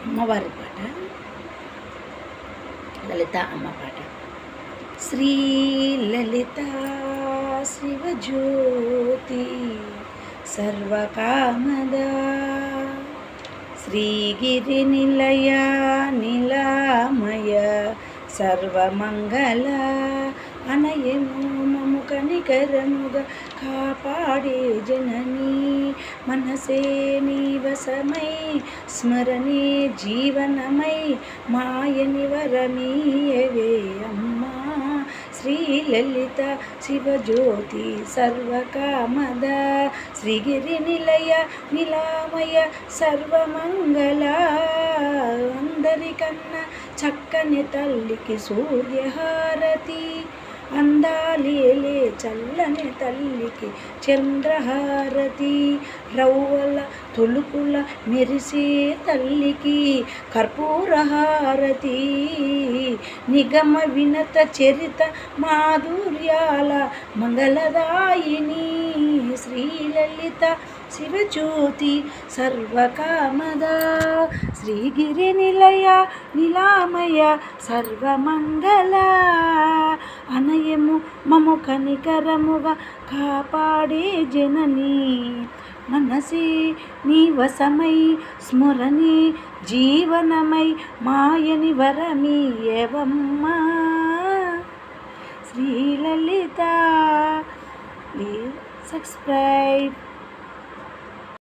అమ్మవారి పాట, లలిత అమ్మ పాట. శ్రీ లలిత శివజ్యోతి సర్వకామద శ్రీగిరి నిలయ నిలామయ సర్వమంగళ అనయము మము కనికరముగా కాపాడే జననీ మనసే నీవసమై స్మరణే జీవనమై మాయని వరమీయవే అమ్మా. శ్రీలలిత శివజ్యోతి సర్వకామద శ్రీగిరి నిలయ నిలామయ సర్వమంగళ అందరికన్నా చక్కని తల్లికి సూర్యహారతి అందాలేలే చల్లని తల్లికి చంద్రహారతి రవ్వల తొలుకుల మెరిసే తల్లికి కర్పూరహారతి నిగమ వినత చరిత మాధుర్యాల మంగళదాయిని శ్రీలలిత శివజ్యోతి సర్వకామద శ్రీగిరి నిలయ నిలామయ సర్వమంగళ అనయము మము కనికరముగా కాపాడే జననీ మనసే నీవసమై స్మరణి జీవనమై మాయని వరమీయవమ్మా. శ్రీలలిత. Please subscribe.